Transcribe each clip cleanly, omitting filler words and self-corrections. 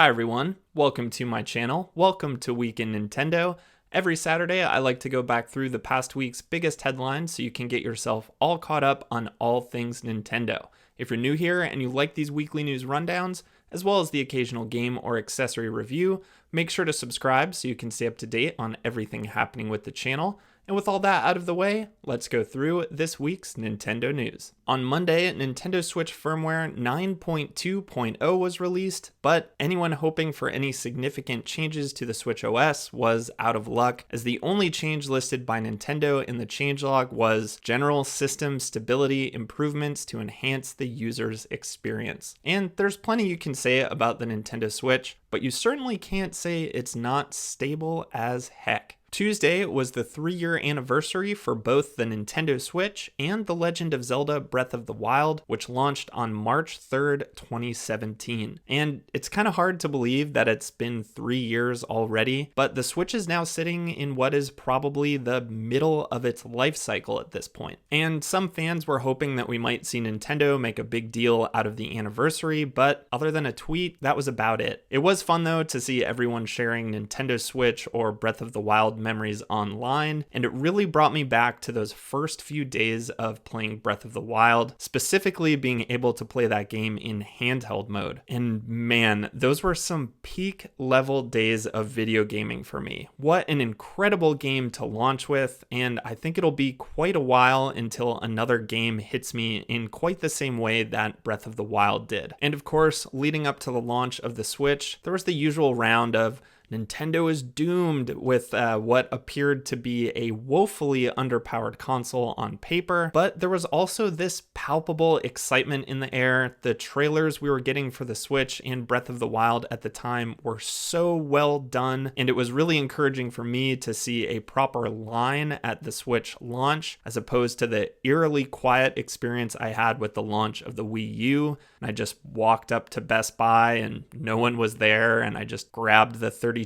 Hi everyone, welcome to my channel. Welcome to Week in Nintendo. Every Saturday, I like to go back through the past week's biggest headlines so you can get yourself all caught up on all things Nintendo. If you're new here and you like these weekly news rundowns, as well as the occasional game or accessory review, make sure to subscribe so you can stay up to date on everything happening with the channel. And with all that out of the way, let's go through this week's Nintendo news. On Monday, Nintendo Switch firmware 9.2.0 was released, but anyone hoping for any significant changes to the Switch OS was out of luck, as the only change listed by Nintendo in the changelog was general system stability improvements to enhance the user's experience. And there's plenty you can say about the Nintendo Switch, but you certainly can't say it's not stable as heck. Tuesday was the 3-year anniversary for both the Nintendo Switch and The Legend of Zelda Breath of the Wild, which launched on March 3rd, 2017. And it's kind of hard to believe that it's been 3 years already, but the Switch is now sitting in what is probably the middle of its life cycle at this point. And some fans were hoping that we might see Nintendo make a big deal out of the anniversary, but other than a tweet, that was about it. It was fun though to see everyone sharing Nintendo Switch or Breath of the Wild memories online, and it really brought me back to those first few days of playing Breath of the Wild, specifically being able to play that game in handheld mode. And man, those were some peak level days of video gaming for me. What an incredible game to launch with, and I think it'll be quite a while until another game hits me in quite the same way that Breath of the Wild did. And of course, leading up to the launch of the Switch, there was the usual round of Nintendo is doomed with what appeared to be a woefully underpowered console on paper, but there was also this palpable excitement in the air. The trailers we were getting for the Switch and Breath of the Wild at the time were so well done, and it was really encouraging for me to see a proper line at the Switch launch, as opposed to the eerily quiet experience I had with the launch of the Wii U. And I just walked up to Best Buy and no one was there, and I just grabbed the 32GB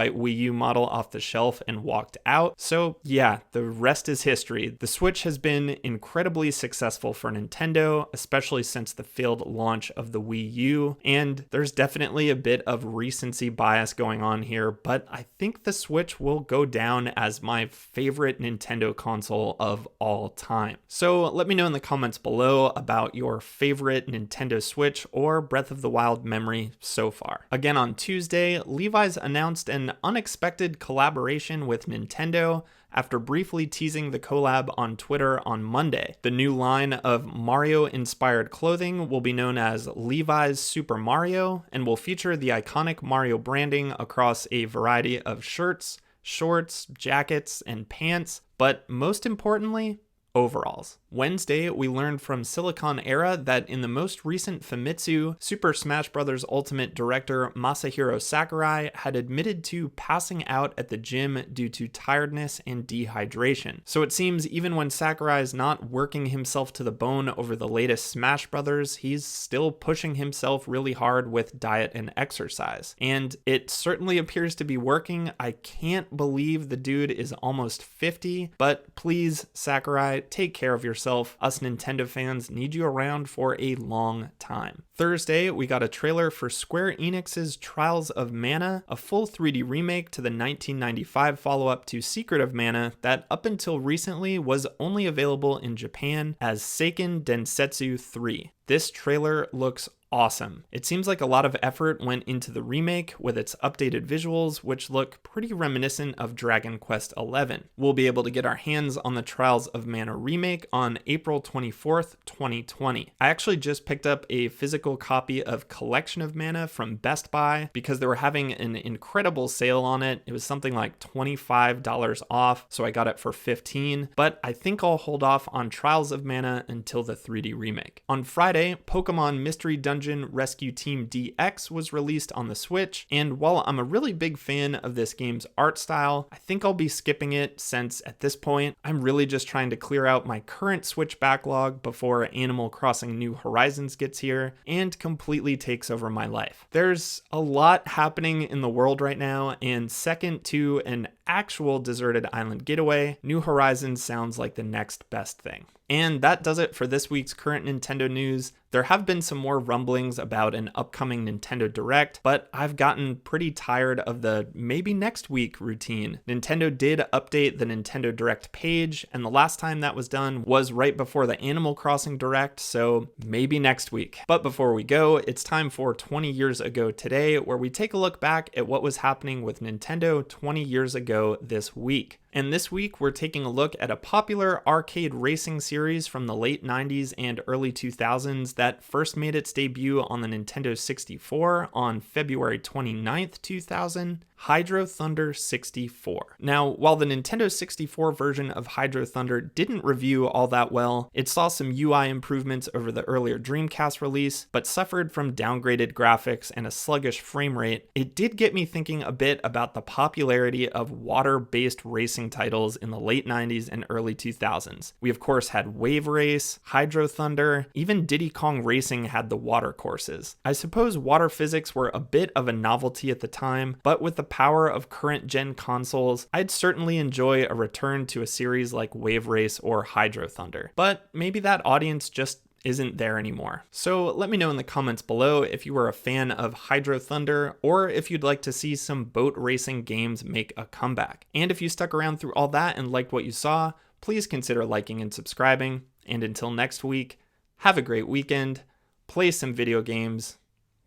Wii U model off the shelf and walked out. So yeah, the rest is history. The Switch has been incredibly successful for Nintendo, especially since the failed launch of the Wii U, and there's definitely a bit of recency bias going on here, but I think the Switch will go down as my favorite Nintendo console of all time. So let me know in the comments below about your favorite Nintendo Switch or Breath of the Wild memory so far. Again, on Tuesday, Levi's announced an unexpected collaboration with Nintendo after briefly teasing the collab on Twitter on Monday. The new line of Mario-inspired clothing will be known as Levi's Super Mario and will feature the iconic Mario branding across a variety of shirts, shorts, jackets, and pants, but most importantly, overalls. Wednesday, we learned from Silicon Era that in the most recent Famitsu, Super Smash Bros. Ultimate director Masahiro Sakurai had admitted to passing out at the gym due to tiredness and dehydration. So it seems even when Sakurai is not working himself to the bone over the latest Smash Bros., he's still pushing himself really hard with diet and exercise. And it certainly appears to be working. I can't believe the dude is almost 50, but please, Sakurai, take care of yourself. Us Nintendo fans need you around for a long time. Thursday, we got a trailer for Square Enix's Trials of Mana, a full 3D remake to the 1995 follow-up to Secret of Mana that up until recently was only available in Japan as Seiken Densetsu 3. This trailer looks awesome. It seems like a lot of effort went into the remake with its updated visuals, which look pretty reminiscent of Dragon Quest XI. We'll be able to get our hands on the Trials of Mana remake on April 24th, 2020. I actually just picked up a physical copy of Collection of Mana from Best Buy because they were having an incredible sale on it. It was something like $25 off, so I got it for $15, but I think I'll hold off on Trials of Mana until the 3D remake. On Friday, Pokemon Mystery Dungeon Rescue Team DX was released on the Switch, and while I'm a really big fan of this game's art style, I think I'll be skipping it since at this point, I'm really just trying to clear out my current Switch backlog before Animal Crossing New Horizons gets here and completely takes over my life. There's a lot happening in the world right now, and second to an actual deserted island getaway, New Horizons sounds like the next best thing. And that does it for this week's current Nintendo news. There have been some more rumblings about an upcoming Nintendo Direct, but I've gotten pretty tired of the maybe next week routine. Nintendo did update the Nintendo Direct page, and the last time that was done was right before the Animal Crossing Direct, so maybe next week. But before we go, it's time for 20 years ago today, where we take a look back at what was happening with Nintendo 20 years ago this week. And this week, we're taking a look at a popular arcade racing series from the late 90s and early 2000s that first made its debut on the Nintendo 64 on February 29th, 2000. Hydro Thunder 64. Now, while the Nintendo 64 version of Hydro Thunder didn't review all that well, it saw some UI improvements over the earlier Dreamcast release, but suffered from downgraded graphics and a sluggish frame rate. It did get me thinking a bit about the popularity of water-based racing titles in the late 90s and early 2000s. We of course had Wave Race, Hydro Thunder, even Diddy Kong Racing had the water courses. I suppose water physics were a bit of a novelty at the time, but with the power of current gen consoles, I'd certainly enjoy a return to a series like Wave Race or Hydro Thunder. But maybe that audience just isn't there anymore. So let me know in the comments below if you were a fan of Hydro Thunder or if you'd like to see some boat racing games make a comeback. And if you stuck around through all that and liked what you saw, please consider liking and subscribing. And until next week, have a great weekend, play some video games,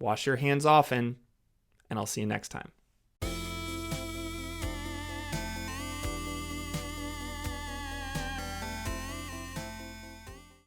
wash your hands often, and I'll see you next time.